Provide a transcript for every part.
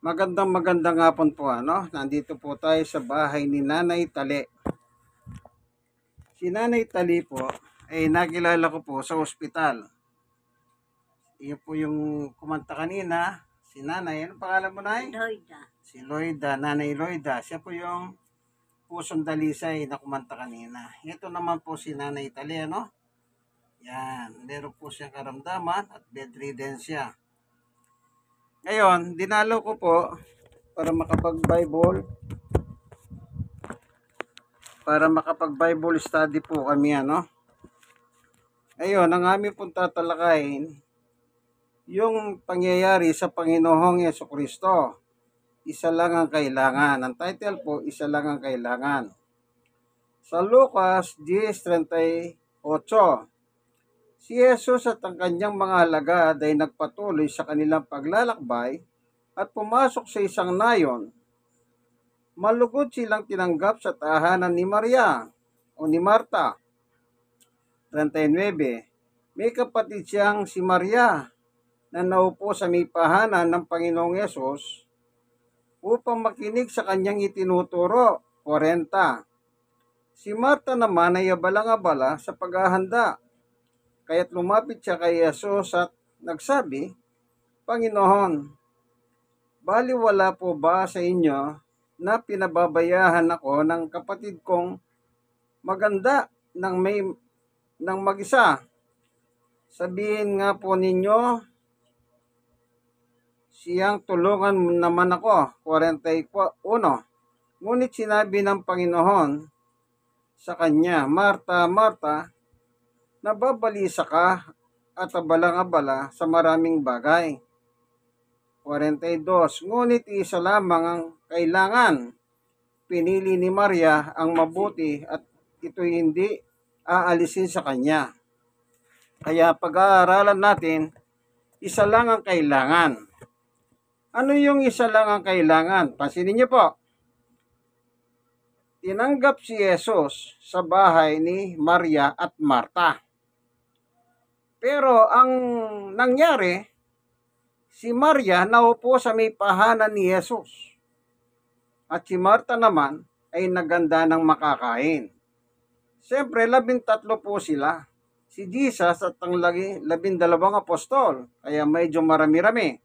Magandang hapon po Nandito po tayo sa bahay ni Nanay Tali. Si Nanay Tali po ay nakilala ko po sa ospital. Iyon po yung kumanta kanina, si Nanay. Ano pangalan mo, Nay? Loida. Si Loida, Nanay Loida. Siya po yung pusong dalisay na kumanta kanina. Ito naman po si Nanay Tali, Yan, meron po siyang karamdaman at bedridden siya. Ngayon, dinalo ko po para makapag-Bible study po kami, Ngayon, ang aming pong tatalakayin, yung pangyayari sa Panginoong Jesucristo. Isa lang ang kailangan. Ang title po, isa lang ang kailangan. Sa Lucas 10:38, si Jesus at ang kanyang mga alagad ay nagpatuloy sa kanilang paglalakbay at pumasok sa isang nayon. Malugod silang tinanggap sa tahanan ni Maria o ni Marta. 39. May kapatid siyang si Maria na naupo sa may pahanan ng Panginoong Yesus upang makinig sa kanyang itinuturo. 40. Si Marta naman ay abalang-abala sa paghahanda. Kaya't lumapit siya kay Yesus at nagsabi, Panginoon, baliwala po ba sa inyo na pinababayahan ako ng kapatid kong maganda ng mag-isa? Sabihin nga po ninyo, siyang tulungan naman ako. 41. Ngunit sinabi ng Panginoon sa kanya, Marta, Marta, nababalisa ka at abalang-abala sa maraming bagay. 42. Ngunit isa lamang ang kailangan. Pinili ni Maria ang mabuti at ito'y hindi aalisin sa kanya. Kaya pag-aaralan natin, isa lang ang kailangan. Ano yung isa lang ang kailangan? Pansinin niyo po. Tinanggap si Jesus sa bahay ni Maria at Marta. Pero ang nangyari, si Maria naupo sa may pahanan ni Jesus. At si Marta naman ay naganda ng makakain. Siyempre, 13 po sila. Si Jesus at ang 12 apostol. Kaya medyo marami-rami.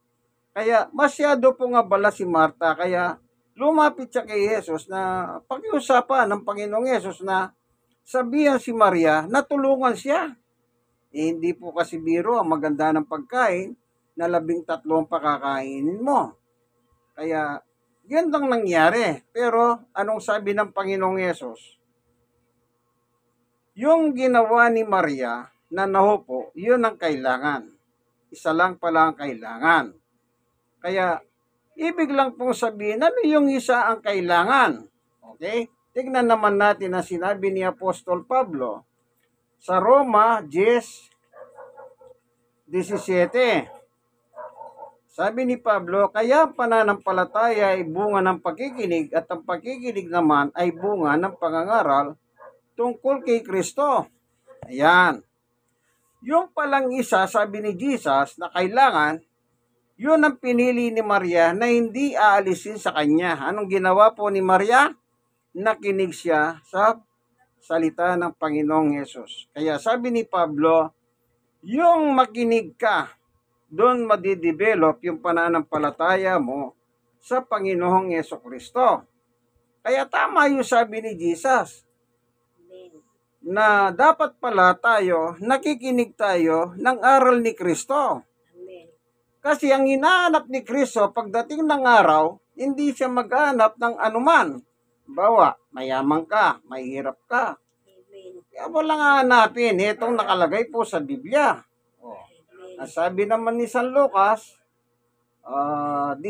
Kaya masyado pong abala si Marta. Kaya lumapit siya kay Jesus na pakiusapan ng Panginoong Jesus na sabihan si Maria na tulungan siya. Hindi po kasi biro ang maganda ng pagkain na 13 ang pakakainin mo. Kaya, yun lang nangyari. Pero, anong sabi ng Panginoong Yesus? Yung ginawa ni Maria na nahupo, yun ang kailangan. Isa lang pala ang kailangan. Kaya, ibig lang pong sabihin, ano yung isa ang kailangan? Okay? Tignan naman natin ang sinabi ni Apostol Pablo sa Roma 10:17. Sabi ni Pablo, kaya ang pananampalataya ay bunga ng pakikinig at ang pakikinig naman ay bunga ng pangangaral tungkol kay Kristo. Ayan. Yung palang isa, sabi ni Jesus, na kailangan, yun ang pinili ni Maria na hindi aalisin sa kanya. Anong ginawa po ni Maria? Nakinig siya sa salita ng Panginoong Yesus. Kaya sabi ni Pablo, yung makinig ka, doon madidevelop yung pananampalataya mo sa Panginoong Jesucristo. Kaya tama yung sabi ni Jesus na dapat pala tayo, nakikinig tayo ng aral ni Kristo. Kasi ang hinahanap ni Kristo pagdating ng araw, hindi siya maghanap ng anuman. Bawa, mayaman ka, mahirap ka. Kaya walang hanapin. Itong nakalagay po sa Biblia. Sabi naman ni San Lucas, 18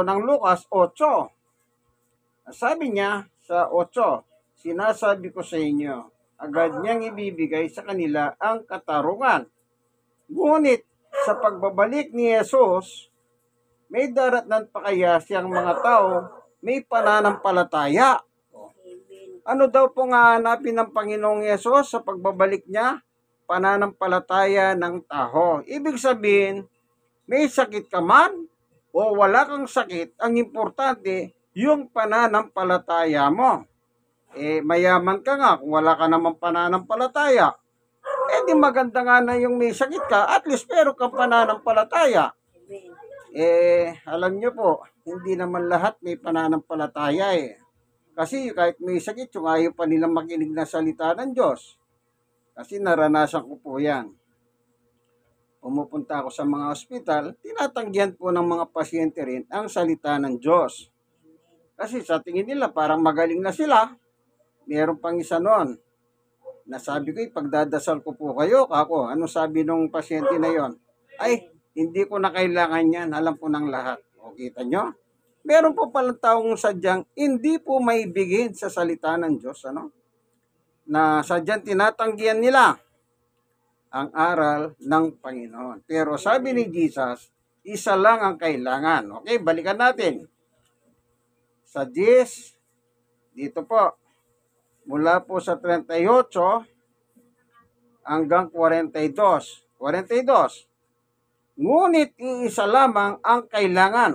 ng Lucas 8. Sabi niya sa 8, sinasabi ko sa inyo, agad niyang ibibigay sa kanila ang katarungan. Ngunit sa pagbabalik ni Jesus, may daratnan pa kaya siyang mga tao may pananampalataya. Ano daw pong hahanapin ng Panginoong Yesus sa pagbabalik niya? Pananampalataya ng tao. Ibig sabihin, may sakit ka man, o wala kang sakit, ang importante, yung pananampalataya mo. Mayaman ka nga kung wala ka namang pananampalataya. Di maganda nga na yung may sakit ka, at least pero kang pananampalataya. Alam nyo po, hindi naman lahat may pananampalataya Kasi kahit may sakit, yung ayaw pa nilang makinig na salita ng Diyos. Kasi naranasan ko po yan. Pumupunta ako sa mga ospital, tinatanggihan po ng mga pasyente rin ang salita ng Diyos. Kasi sa tingin nila parang magaling na sila. Meron pang isa noon. Nasabi ko, pagdadasal ko po kayo, ako, ano sabi nung pasyente na yon? Ay, hindi ko na kailangan yan, alam ko ng lahat. O, kita nyo? Meron po palang taong sadyang hindi po maibigin sa salita ng Diyos, na sadyang tinatanggihan nila ang aral ng Panginoon. Pero sabi ni Jesus, isa lang ang kailangan. Okay, balikan natin. Sa 10, dito po, mula po sa 38 hanggang 42. 42. Ngunit iisa lamang ang kailangan.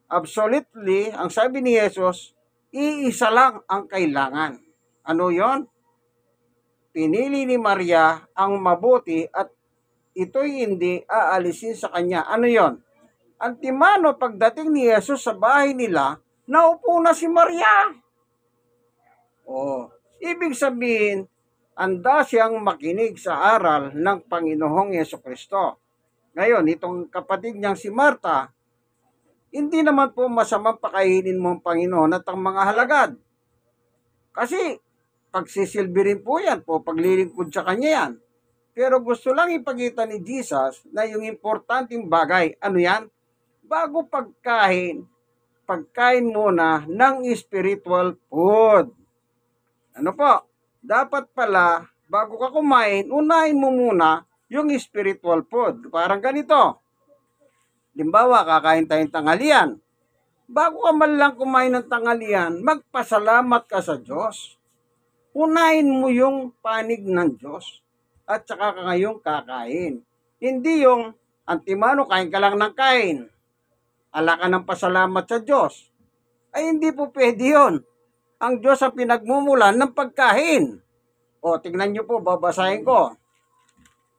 Absolutely, ang sabi ni Jesus, iisa lang ang kailangan. Ano yon? Pinili ni Maria ang mabuti at ito'y hindi aalisin sa kanya. Ano yon? Antimano, pagdating ni Jesus sa bahay nila, naupo na si Maria. Ibig sabihin, anda siyang makinig sa aral ng Panginoong Jesucristo. Ngayon, itong kapatid niyang si Marta, hindi naman po masamang pakainin mo ang Panginoon at ang mga halagad. Kasi, pagsisilbi rin po yan po, paglilingkod sa kanya yan. Pero gusto lang ipakita ni Jesus na yung importanteng bagay, ano yan? Bago pagkain muna ng spiritual food. Ano po? Dapat pala, bago ka kumain, unahin mo muna yung spiritual food. Parang ganito. Limbawa, kakain tayong tanghalian. Bago ka man lang kumain ng tanghalian, magpasalamat ka sa Diyos. Unahin mo yung panig ng Diyos. At saka ka ngayong kakain. Hindi yung antimano, kain ka lang ng kain. Ala ka ng pasalamat sa Diyos. Ay hindi po pwede yun. Ang Diyos ang pinagmumulan ng pagkain. Tignan nyo po, babasahin ko.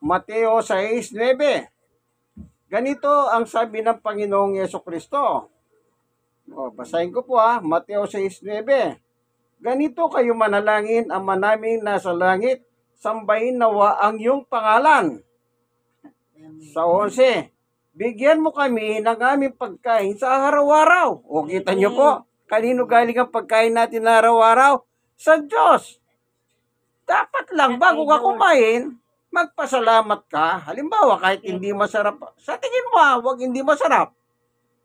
Mateo 6:9. Ganito ang sabi ng Panginoong Jesucristo. Basahin ko po Mateo 6:9. Ganito kayo manalangin, Ama naming nasa langit, sambahin nawa ang iyong pangalan. Sa 11, bigyan mo kami ng aming pagkain sa araw-araw. Kita nyo po, kanino galing ang pagkain natin na araw-araw? Sa Diyos. Dapat lang, bago ka kumain, magpasalamat ka. Halimbawa, kahit hindi masarap, sa tingin mo, wag hindi masarap.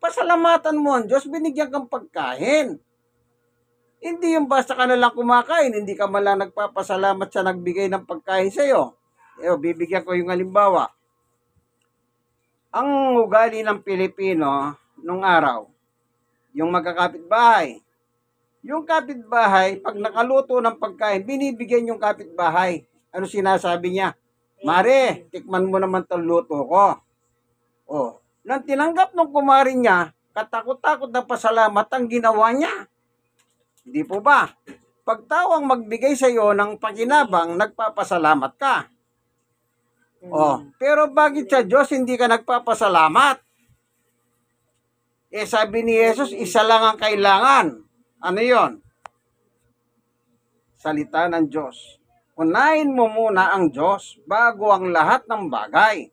Pasalamatan mo ang Diyos, binigyan kang pagkain. Hindi yung basta ka na lang kumakain, hindi ka malang nagpapasalamat sa nagbigay ng pagkain sa iyo. Bibigyan ko yung halimbawa. Ang ugali ng Pilipino nung araw, yung magkakapitbahay. Yung kapitbahay, pag nakaluto ng pagkain, binibigyan yung kapitbahay. Ano sinasabi niya? Mare, tikman mo naman itong luto ko. Nang tinanggap ng kumari niya, katakot-takot na pasalamat ang ginawa niya. Hindi po ba? Pag tawang magbigay sa iyo ng pakinabang, nagpapasalamat ka. Pero bakit sa Diyos hindi ka nagpapasalamat? Sabi ni Jesus, isa lang ang kailangan. Ano yon? Salita ng Diyos. Unahin mo muna ang Diyos bago ang lahat ng bagay.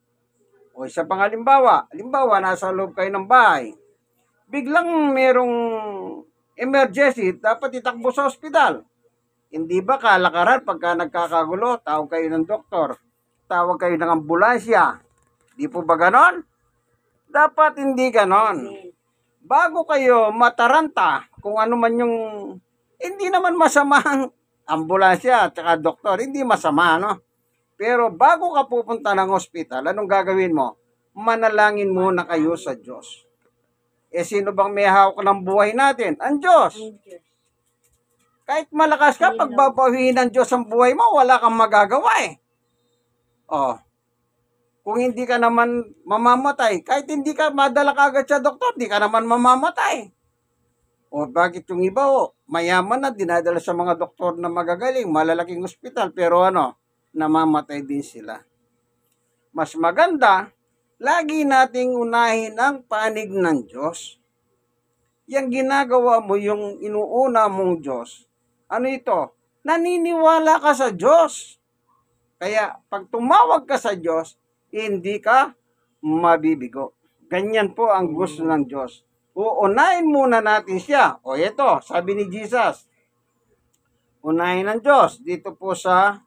Isa pang halimbawa. Halimbawa, nasa loob kayo ng bahay. Biglang merong emergency, dapat itakbo sa ospital. Hindi ba kalakaran pagka nagkakagulo, tawag kayo ng doktor, tawag kayo ng ambulansya. Di po ba ganon? Dapat hindi ganon. Bago kayo mataranta, kung ano man yung, hindi naman masamang ambulansya at saka doktor, hindi masama, Pero bago ka pupunta ng ospital, anong gagawin mo? Manalangin muna kayo sa Diyos. Sino bang may hawak ng buhay natin? Ang Diyos. Kahit malakas ka, pagbabawiin ng Diyos ang buhay mo, wala kang magagawa Kung hindi ka naman mamamatay, kahit hindi ka madala kagad sa doktor, hindi ka naman mamamatay. O bakit yung iba mayaman na dinadala sa mga doktor na magagaling, malalaking ospital, pero namamatay din sila. Mas maganda, lagi nating unahin ang panig ng Diyos. Yang ginagawa mo, yung inuuna mong Diyos, ano ito? Naniniwala ka sa Diyos. Kaya pag tumawag ka sa Diyos, hindi ka mabibigo. Ganyan po ang gusto ng Diyos. Uunahin muna natin siya. O ito, sabi ni Jesus, unahin ng Diyos. Dito po sa,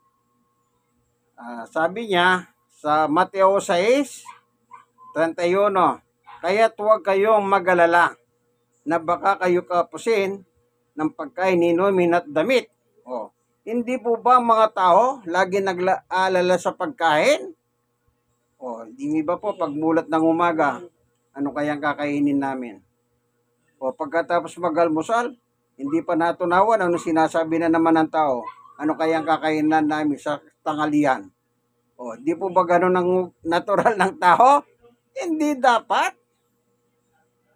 sabi niya, sa Mateo 6:31, kaya't huwag kayong mag-alala na baka kayo kapusin ng pagkain, inumin at damit. Hindi po ba mga tao lagi nag-aalala sa pagkain? Hindi ba po pagmulat ng umaga, ano kayang kakainin namin? Pagkatapos mag-almusal, hindi pa natunawan ano sinasabi na naman ng tao, ano kayang kakainan namin sa tanghalian? Di po ba ganun ang natural ng tao? Hindi dapat.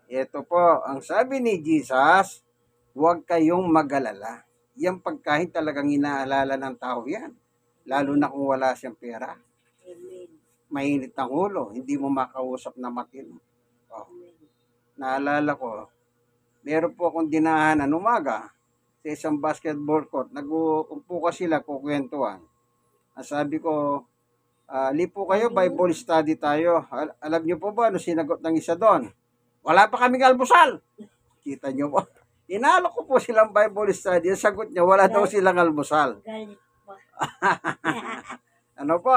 Ito po, ang sabi ni Jesus, huwag kayong mag-alala. Yung pagkain talagang inaalala ng tao yan. Lalo na kung wala siyang pera. Mainit ang ulo, hindi mo makausap na matino. Naalala ko, meron po akong dinahanan umaga sa isang basketball court. Nag-uumpo ka sila, kukwentuhan. Sabi ko, lipo kayo, Bible study tayo. Alam niyo po ba ano sinagot ng isa doon? Wala pa kaming almusal. Kita niyo po. Inalok ko po silang Bible study. Ang sagot niya, wala daw silang almusal. Ano po?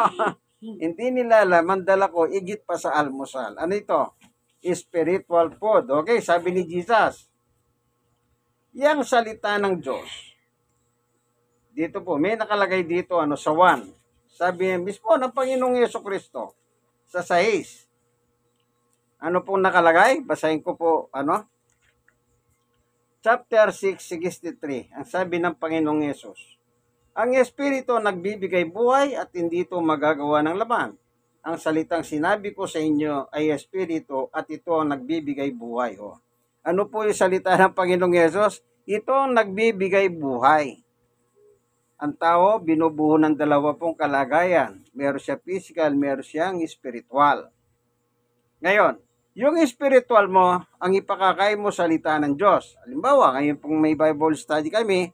Hindi nila alam, ang dala ko, igit pa sa almusal. Ano ito? Spiritual food. Okay, sabi ni Jesus. Yang salita ng Diyos. Dito po, may nakalagay dito sa 1. Sabi mismo ng Panginoong Jesucristo sa 6. Ano pong nakalagay? Basahin ko po, Chapter 6:63. Ang sabi ng Panginoong Yesus, ang Espiritu nagbibigay buhay at hindi ito magagawa ng laman. Ang salitang sinabi ko sa inyo ay Espiritu at ito ang nagbibigay buhay. Ano po yung salita ng Panginoong Yesus? Ito ang nagbibigay buhay. Ang tao, binubuo ng dalawa pong kalagayan. Meron siya physical, meron siyang spiritual. Ngayon, yung spiritual mo, ang ipakakain mo salita ng Diyos. Halimbawa, ngayon pong may Bible study kami,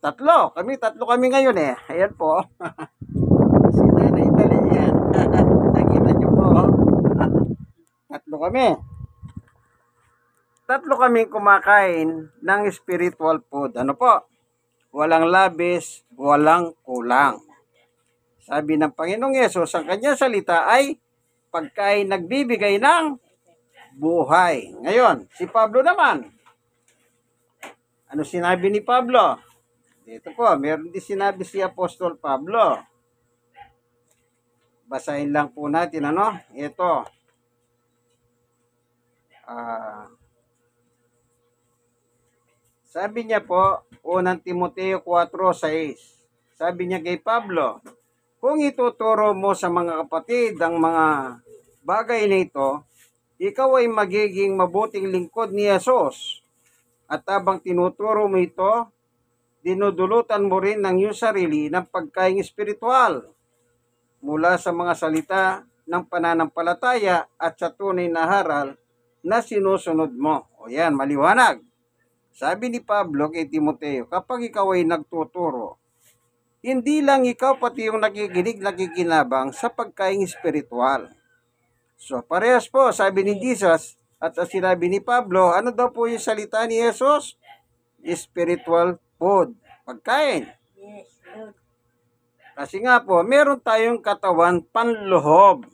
tatlo kami ngayon eh. Ayan po. Si Nanay Dali yan. Nakita niyo po. Tatlo kami. Tatlo kami kumakain ng spiritual food. Ano po? Walang labis, walang kulang. Sabi ng Panginoong Yesus, ang kanyang salita ay pagkain nagbibigay ng buhay. Ngayon, si Pablo naman. Ano sinabi ni Pablo? Dito po, meron din sinabi si Apostol Pablo. Basahin lang po natin, Ito. Sabi niya po, unang Timoteo 4:6. Sabi niya kay Pablo, kung ituturo mo sa mga kapatid ang mga bagay na ito, ikaw ay magiging mabuting lingkod ni Jesus. At habang tinuturo mo ito, dinudulutan mo rin ng iyong sarili ng pagkaing espiritual mula sa mga salita ng pananampalataya at sa tunay na haral na sinusunod mo. Yan, maliwanag. Sabi ni Pablo kay Timoteo, kapag ikaw ay nagtuturo, hindi lang ikaw pati yung nakikinig, nakikinabang sa pagkaing espiritual. So parehas po, sabi ni Jesus at sinabi ni Pablo, ano daw po yung salita ni Jesus? Spiritual food, pagkain. Kasi nga po, meron tayong katawan panloob.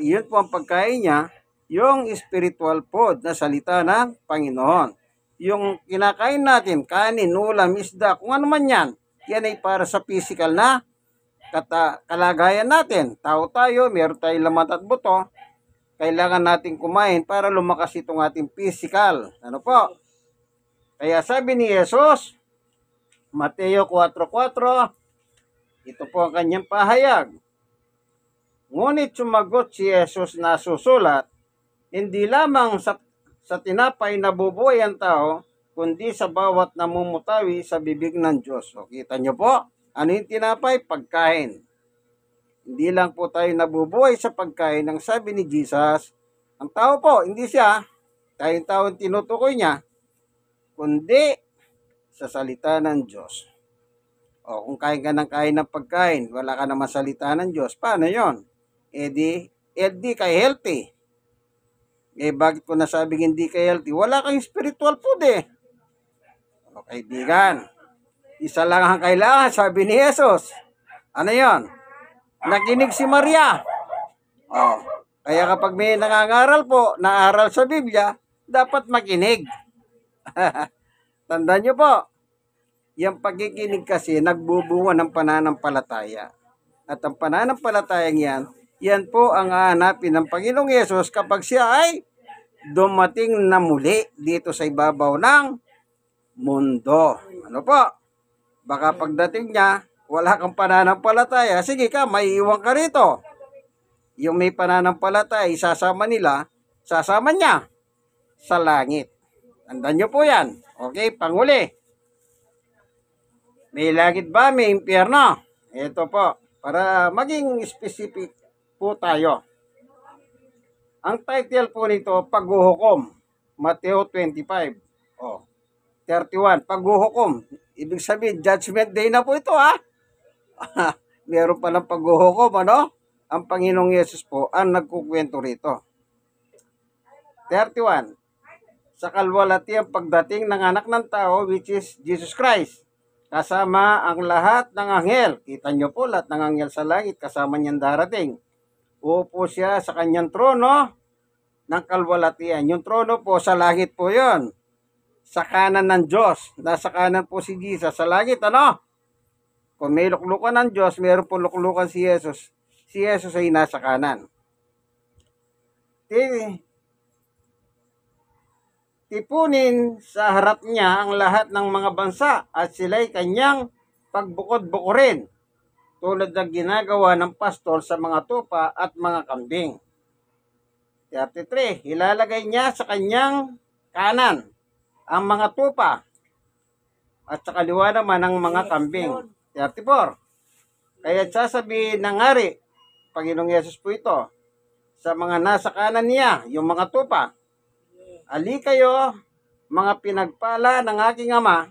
Yun po ang pagkain niya, yung spiritual food na salita ng Panginoon. Yung kinakain natin, kanin, ulam, isda, kung ano man yan ay para sa physical na kalagayan natin. Tao tayo, meron tayong laman at buto, kailangan natin kumain para lumakas itong ating physical. Ano po? Kaya sabi ni Jesus, Mateo 4:4, ito po ang kanyang pahayag. Ngunit sumagot si Jesus na susulat, hindi lamang sa tinapay nabubuhay ang tao, kundi sa bawat namumutawi sa bibig ng Diyos. O, kita nyo po, ano yung tinapay? Pagkain. Hindi lang po tayo nabubuhay sa pagkain. Ang sabi ni Jesus, ang tao po, hindi siya, tayong tao tinutukoy niya, kundi sa salita ng Diyos. O, kung kain ka ng pagkain, wala ka naman salita ng Diyos, paano yon? Di ka healthy. Bakit ko nasabing hindi ka healthy? Wala kang spiritual food eh. O, kaibigan, isa lang ang kailangan, sabi ni Jesus. Ano yon? Nakinig si Maria. O, kaya kapag may nangangaral po, naaral sa Biblia, dapat makinig. Tandaan nyo po, yung pagkikinig kasi nagbubunga ng pananampalataya. At ang pananampalatayang yan po ang hahanapin ng Panginoong Yesus kapag siya ay dumating na muli dito sa ibabaw ng mundo. Ano po? Baka pagdating niya, wala kang pananampalataya, sige ka, maiiwan ka rito. Yung may pananampalataya, sasama niya sa langit. Tandaan nyo po yan. Okay, panguli. May langit ba? May impyerno? Ito po, para maging specific po tayo. Ang title po nito, Paghuhukom. Mateo 25. 31. Paghuhukom. Ibig sabihin, Judgment Day na po ito, ha? Meron palang paghuhukom, ano? Ang Panginoong Yesus po ang nagkukwento rito. 31. Sa kalwalati ang pagdating ng anak ng tao, which is Jesus Christ. Kasama ang lahat ng anghel. Kita nyo po, lahat ng anghel sa langit, kasama niyang darating. Uupo siya sa kanyang trono ng kalwalatian. Yung trono po sa langit po yon. Sa kanan ng Diyos. Nasa kanan po si Jesus sa langit, ano? Kung may luklukan ng Diyos, mayroon po luklukan si Jesus. Si Jesus ay nasa kanan. Tipunin sa harap niya ang lahat ng mga bansa at sila'y kanyang pagbukod-bukurin, tulad ng ginagawa ng pastor sa mga tupa at mga kambing. 33. Ilalagay niya sa kanyang kanan ang mga tupa at sa kaliwa naman ang mga kambing. 34. Kaya sasabihin ng hari, Panginoong Yesus po ito, sa mga nasa kanan niya, yung mga tupa, ali kayo, mga pinagpala ng aking ama,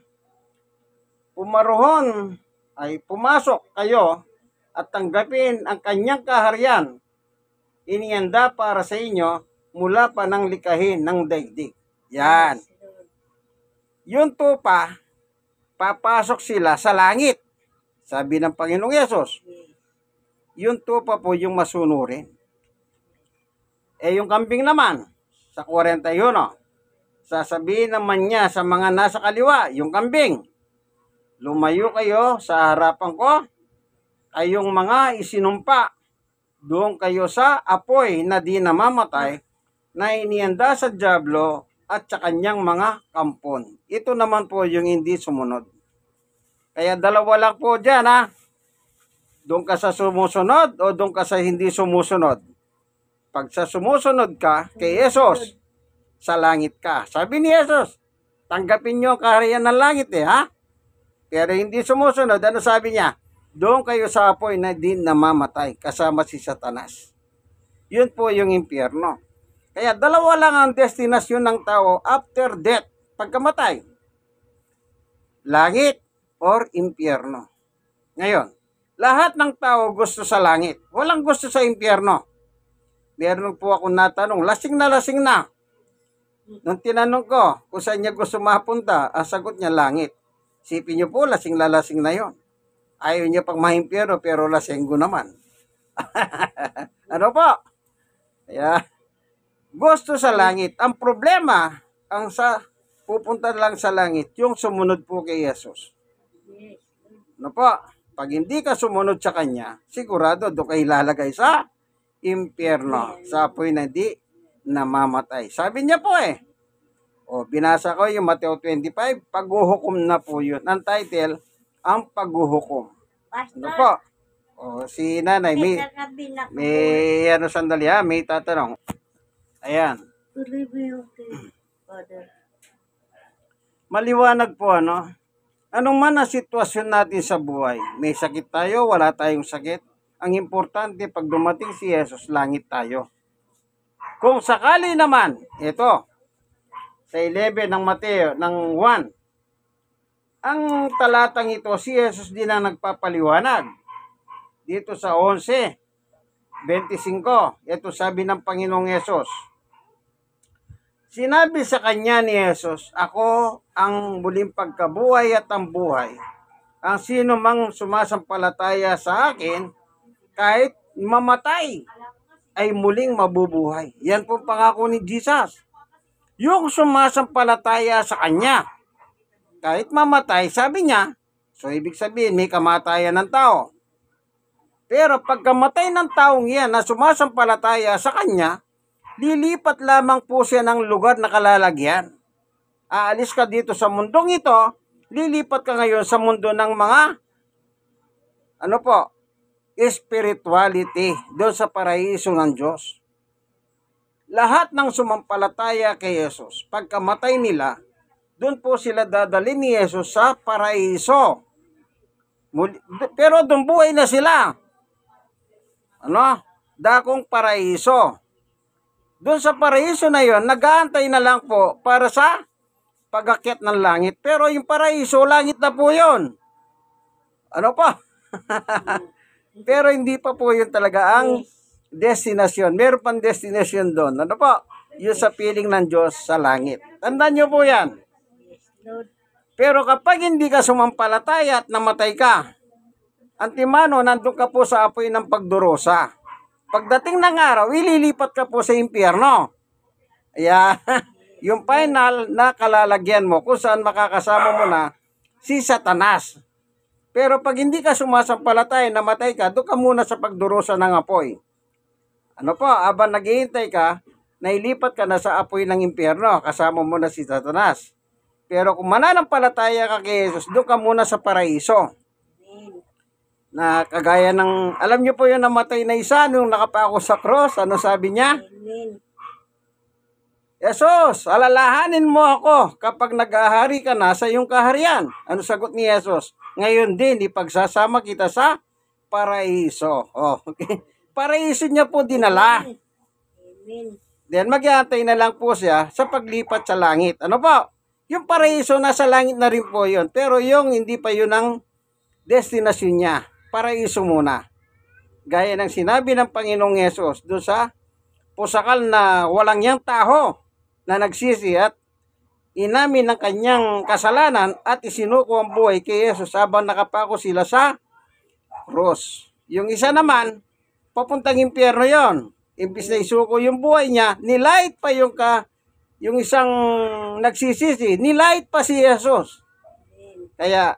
pumarohon ay pumasok kayo at tanggapin ang kanyang kaharian, inihanda para sa inyo mula pa ng likahin ng daigdig. Yan. Yung tupa, papasok sila sa langit. Sabi ng Panginoong Yesus. Yung tupa po yung masunurin. Yung kambing naman, sa 41, sasabihin naman niya sa mga nasa kaliwa, yung kambing, lumayo kayo sa harapan ko, kayong mga isinumpa, doon kayo sa apoy na di namamatay, na inihanda sa dyablo at sa kanyang mga kampon. Ito naman po yung hindi sumunod. Kaya dalawa lang po dyan, ha? Doon ka sa sumusunod o doon ka sa hindi sumusunod. Pag sa sumusunod ka kay Jesus, sa langit ka. Sabi ni Jesus, tanggapin nyo ang kaharian ng langit ha? Pero hindi sumusunod, ano sabi niya? Doon kayo sa apoy na di namamatay, kasama si Satanas. Yun po yung impyerno. Kaya dalawa lang ang destinasyon ng tao after death, pagkamatay. Langit or impyerno. Ngayon, lahat ng tao gusto sa langit. Walang gusto sa impyerno. Meron po akong natanong, lasing na. Nung tinanong ko kung saan niya gusto mapunta, ang sagot niya langit. Sipin niyo po, lasing na yon. Ayaw niya pang mahimpyerno pero lasenggo naman. Ano po? Kaya, gusto sa langit. Ang problema, pupunta lang sa langit, yung sumunod po kay Jesus. Ano po? Pag hindi ka sumunod sa kanya, sigurado doon kayo ilalagay sa impyerno, sa apoy na di namamatay. Sabi niya po binasa ko yung Mateo 25, paghuhukom na po yun. Ang title, ang paghuhukom. Ano po? O, si nanay, may ano sandali ha, may tatanong. Ayan. Tuloy mo yung kay Father. Maliwanag po ano. Anong man ang sitwasyon natin sa buhay, may sakit tayo, wala tayong sakit. Ang importante, pag dumating si Jesus, langit tayo. Kung sakali naman, ito, sa 11 ng Mateo, ng 1, ang talatang ito, si Jesus din ang nagpapaliwanag. Dito sa 11:25, ito sabi ng Panginoong Jesus. Sinabi sa kanya ni Jesus, ako ang muling pagkabuhay at ang buhay. Ang sino mang sumasampalataya sa akin, kahit mamatay, ay muling mabubuhay. Yan po pangako ni Jesus. Yung sumasampalataya sa kanya, kahit mamatay, sabi niya, so ibig sabihin may kamatayan ng tao. Pero pagkamatay ng taong yan na sumasampalataya sa kanya, lilipat lamang po siya ng lugar na kalalagyan. Aalis ka dito sa mundong ito, lilipat ka ngayon sa mundo ng mga, spirituality, doon sa paraiso ng Diyos. Lahat ng sumampalataya kay Jesus, pagkamatay nila, doon po sila dadali ni Jesus sa paraiso. Pero doon buhay na sila. Dakong paraiso. Doon sa paraiso na yon, nag-aantay na lang po para sa pag-akyat ng langit. Pero yung paraiso, langit na po yon. Pero hindi pa po yun talaga ang destinasyon. Meron pang destinasyon doon. Yung sa piling ng Diyos sa langit. Tandaan nyo po yan. Pero kapag hindi ka sumampalataya at namatay ka, antimano, nandun ka po sa apoy ng pagdurusa. Pagdating ng araw, ililipat ka po sa impyerno. Yung final na kalalagyan mo, kung saan makakasama mo na si Satanas. Pero pag hindi ka sumasampalataya, namatay ka, doon ka muna sa pagdurusa ng apoy. Habang naghihintay ka, nailipat ka na sa apoy ng impyerno, kasama mo na si Satanas. Pero kung mananampalataya ka kay Jesus, doon ka muna sa paraiso. Na kagaya ng, alam niyo po yung namatay na isa nung nakapako sa cross, ano sabi niya? Amen. Jesus, alalahanin mo ako kapag nag-ahari ka na sa iyong kaharian. Ano sagot ni Jesus? Ngayon din, ipagsasama kita sa paraiso. Okay. Paraiso niya po dinala. Amen. Then mag-aantay na lang po siya sa paglipat sa langit. Yung paraiso nasa langit na rin po yun. Pero yung hindi pa yun ang destinasyon niya. Paraiso muna. Gaya ng sinabi ng Panginoong Yesus doon sa pusakal na walang yang taho na nagsisi at inamin ng kanyang kasalanan at isinuko ang buhay kay Yesus habang nakapako sila sa cross. Yung isa naman, papuntang impyerno yon. Imbis na isuko yung buhay niya, nilight pa yung isang nagsisisi, nilight pa si Jesus. Kaya,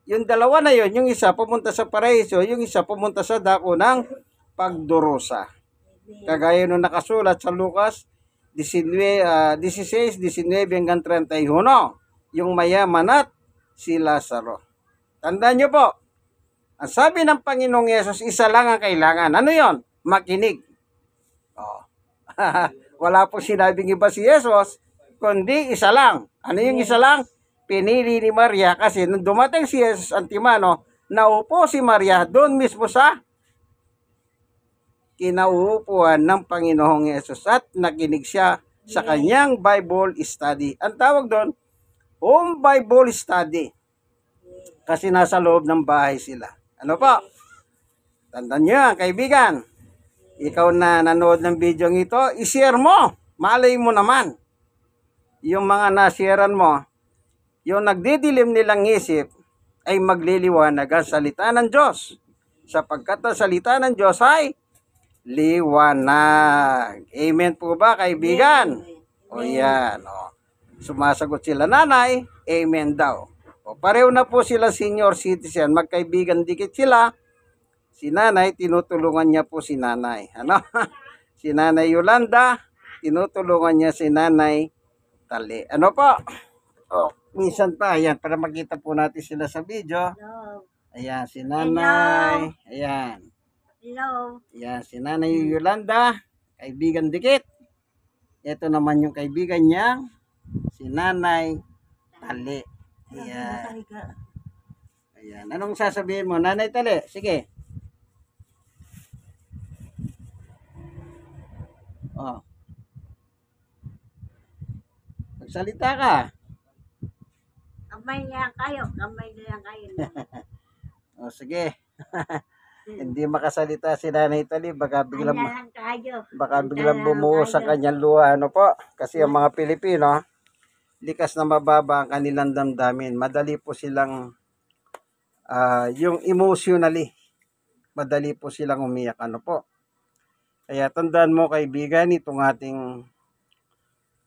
yung dalawa na yon, yung isa pumunta sa paraiso, yung isa pumunta sa dako ng pagdurusa. Kagaya nung nakasulat sa Lucas 16:19 hanggang 31, yung mayaman at si Lazaro. Tandaan nyo po, ang sabi ng Panginoong Yesus, isa lang ang kailangan. Ano yon? Makinig. Wala po sinabing iba si Jesus, kundi isa lang. Ano yung isa lang? Pinili ni Maria kasi nung dumating si Jesus antimano, naupo si Maria doon mismo sa kinauupuan ng Panginoong Yesus at nakinig siya sa kanyang Bible study. Ang tawag doon, home Bible study. Kasi nasa loob ng bahay sila. Ano po? Tandaan nyo yan, kaibigan. Ikaw na nanood ng video ito, i-share mo. Malay mo naman. Yung mga nasharean mo, yung nagdidilim nilang isip, ay magliliwanag ang salita ng Diyos. Sapagkat ang salita ng Diyos ay liwanag. Amen po ba, kaibigan? O yan. Sumasagot sila nanay, amen daw. Pareho na po sila senior citizen, magkaibigan dikit sila. Si nanay, tinutulungan niya po si nanay. Si nanay Yolanda, tinutulungan niya si nanay Tali. Ano po? Minsan pa, yan, para makita po natin sila sa video. Love. Ayan, si Nanay. Ayan. Hello. Ayan, si Nanay Yolanda. Kaibigan dikit. Ito naman yung kaibigan niya. Si Nanay Tali. Ayan. Ayan. Anong sasabihin mo? Nanay Tali, sige. Oh. Magsalita ka. Kamay na kayo. Kamay na lang kayo. O, sige. Hindi makasalita si Nanay Tali. Baka Ano biglang, lang kayo. baka biglang bumuhos ang kanyang luha. Ano po? Kasi ang mga Pilipino, likas na mababa ang kanilang damdamin. Madali po silang, yung emotionally, madali po silang umiyak. Ano po? Kaya tandaan mo kaibigan, itong ating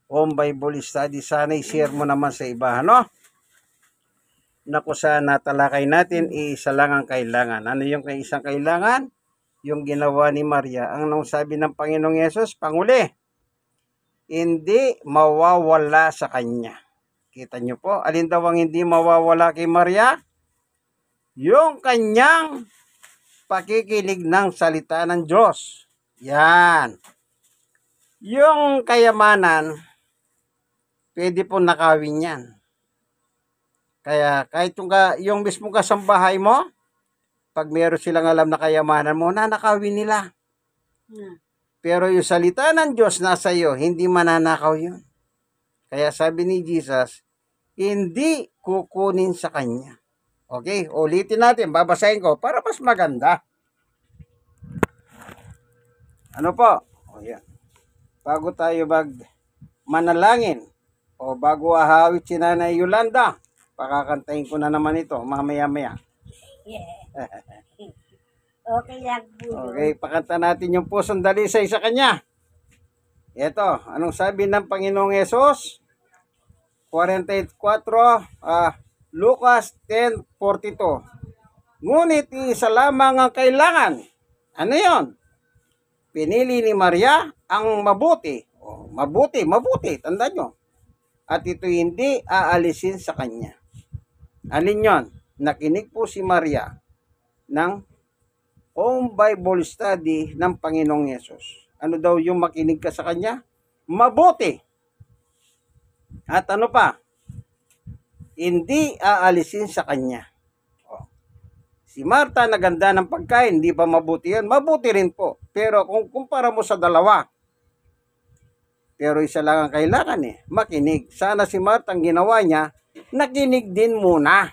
home Bible study, sana i-share mo naman sa iba, ano? Na kung saan natalakay natin, isa lang ang kailangan. Ano yung isang kailangan? Yung ginawa ni Maria. Ang nung sabi ng Panginoong Yesus, panguli, hindi mawawala sa kanya. Kita nyo po, alin daw ang hindi mawawala kay Maria? Yung kanyang pakikinig ng salita ng Diyos. Yan. Yung kayamanan, pwede po nakawin yan. Kaya kahit yung mismo kasambahay mo, pag meron silang alam na kayamanan mo, nanakawin nila. Pero yung salita ng Diyos nasa iyo, hindi mananakaw yun. Kaya sabi ni Jesus, hindi kukunin sa kanya. Okay, ulitin natin, babasahin ko para mas maganda. Ano po? O yan. Bago tayo manalangin, o bago ahawit si Nanay Yolanda, pakakantahin ko na naman ito, mamaya-maya. Yeah. Okay lang po. Okay, pakanta natin yung pusong dalisay sa kanya. Ito, anong sabi ng Panginoong Yesus? 44, Lucas 10:42. Ngunit isa lamang ang kailangan. Ano yon? Pinili ni Maria ang mabuti. O, mabuti, tandaan nyo. At ito hindi aalisin sa kanya. Alin yon? Nakinig po si Maria ng home Bible study ng Panginoong Yesus. Ano daw yung makinig ka sa kanya? Mabuti. At ano pa? Hindi aalisin sa kanya. O. Si Marta naganda ng pagkain, hindi pa mabuti yan? Mabuti rin po. Pero kung kumpara mo sa dalawa, pero isa lang ang kailangan makinig. Sana si Marta ang ginawa niya, nakinig din muna.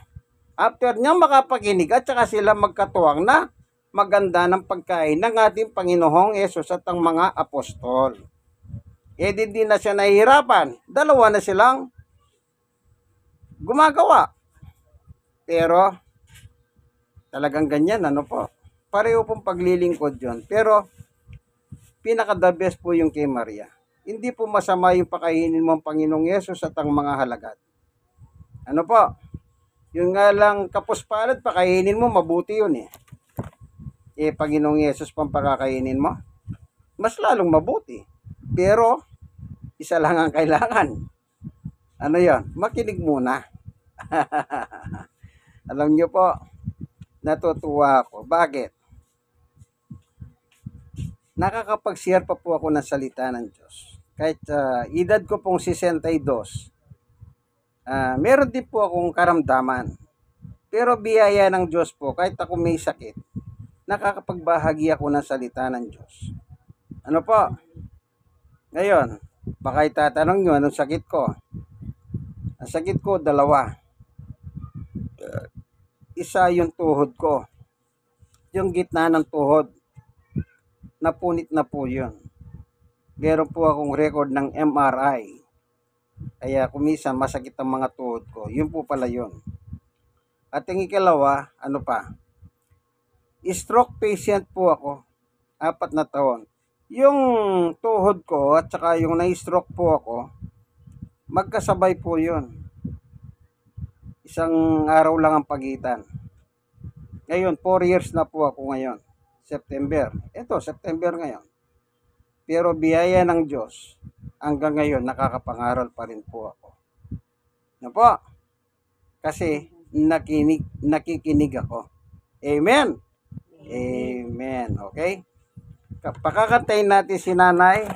After niya makapakinig at saka sila magkatuwang na maganda ng pagkain ng ating Panginoong Yesus at ang mga apostol. Di na siya nahihirapan. Dalawa na silang gumagawa. Pero talagang ganyan, ano po. Pareho pong paglilingkod yon. Pero pinaka the best po yung kay Maria. Hindi po masama yung pakainin mo ang Panginoong Yesus at ang mga halagad. Ano po? Yung nga lang kapuspalad, pakainin mo, mabuti yun Panginoong Yesus pang pakakainin mo, mas lalong mabuti. Pero, isa lang ang kailangan. Ano yon? Makinig muna. Alam nyo po, natutuwa ako. Bakit? Nakakapag-share pa po ako ng salita ng Diyos. Kahit edad ko pong 62, meron din po akong karamdaman. Pero biyaya ng Diyos po, kahit ako may sakit, nakakapagbahagi ako ng salita ng Diyos. Ano po? Ngayon, baka itatanong nyo, anong sakit ko? Ang sakit ko, dalawa. Isa yung tuhod ko. Yung gitna ng tuhod. Napunit na po yun. Meron po akong record ng MRI. Kaya kumisan masakit ang mga tuhod ko. Yun po pala yun. At ang ikalawa, ano pa? Stroke patient po ako. 4 na taon. Yung tuhod ko at saka yung na-stroke po ako, magkasabay po yun. Isang araw lang ang pagitan. Ngayon, 4 years na po ako ngayon. September. Ito, September ngayon. Pero biyaya ng Diyos, hanggang ngayon, nakakapangaral pa rin po ako. Ano po? Kasi, nakikinig ako. Amen. Amen. Okay? Pakakakantayin natin si nanay.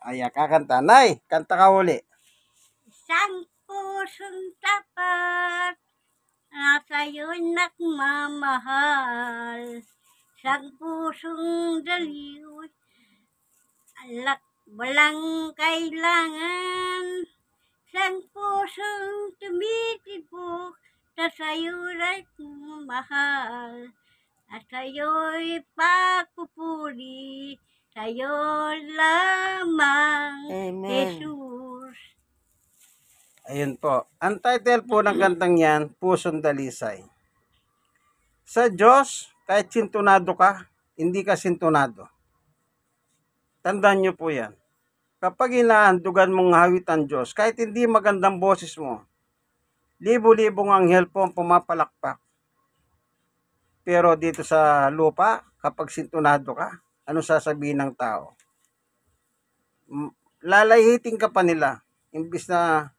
Ay, kakanta. Nay, kanta ka uli. Isang pusong tapat na sa'yo'y nagmamahal. Isang pusong daliw alak walang kailangan. Isang pusong tumitibok sa sa'yo'y mahal. At sa'yo'y pagpupuri, sa'yo lamang, Amen. Jesus. Ayun po. Ang title po ng kantang yan, Pusong Dalisay. Sa Diyos, kahit sintunado ka, hindi ka sintunado. Tandaan nyo po yan. Kapag inaandugan mong hawit ang Diyos, kahit hindi magandang boses mo, libo-libong anghel po ang pumapalakpak. Pero dito sa lupa, kapag sintunado ka, ano sasabihin ng tao? Lalahitin ka pa nila. Imbis na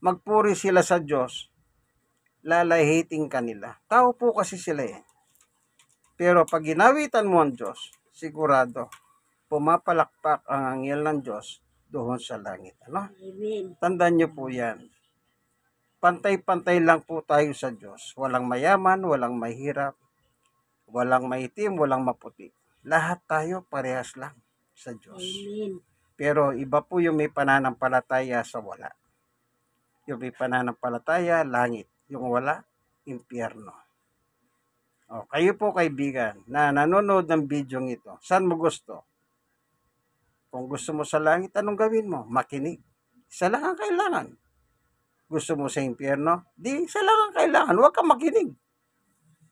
magpuri sila sa Diyos, lalahitin ka nila. Tao po kasi sila eh. Pero pag ginawitan mo ang Diyos, sigurado, pumapalakpak ang anghel ng Diyos doon sa langit. Ano? Amen. Tandaan nyo po yan. Pantay-pantay lang po tayo sa Diyos. Walang mayaman, walang mahirap, walang maitim, walang maputi. Lahat tayo parehas lang sa Diyos. Amen. Pero iba po yung may pananampalataya sa wala. Yung may pananampalataya, langit. Yung wala, impyerno. O, kayo po kaibigan na nanonood ng video ito, saan mo gusto? Kung gusto mo sa langit, anong gawin mo? Makinig. Isa lang ang kailangan. Gusto mo sa impyerno? Di, isa lang ang kailangan. Huwag kang makinig.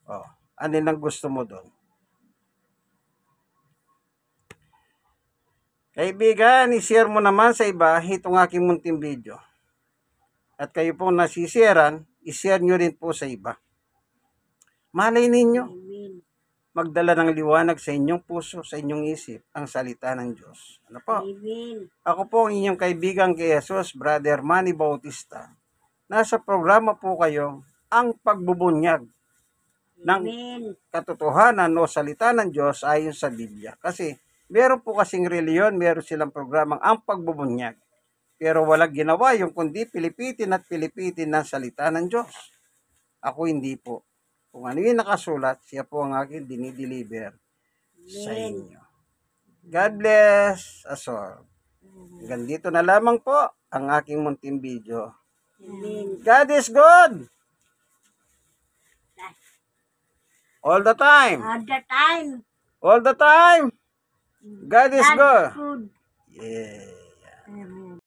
O, ano lang gusto mo doon? Kaibigan, i-share mo naman sa iba itong aking munting video. At kayo po nasisiran, i-share nyo rin po sa iba. Malay ninyo, Amen. magdala ng liwanag sa inyong puso, sa inyong isip, ang salita ng Diyos. Ano po? Amen. Ako po ang inyong kaibigan kay Jesus, Brother Manny Bautista. Nasa programa po kayo, ang pagbubunyag ng Amen. katotohanan o salita ng Diyos ayon sa Biblia. Kasi meron po kasing reliyon, meron silang programang ang pagbubunyag. Pero walang ginawa yung kundi pilipitin at pilipitin ng salita ng Diyos. Ako hindi po. Kung ano yung nakasulat, siya po ang aking dinideliver sa inyo. God bless us all. Hanggang dito na lamang po ang aking munting video. Amen. God is good! All the time! All the time. All the time! God is good! Good. Yeah. Amen.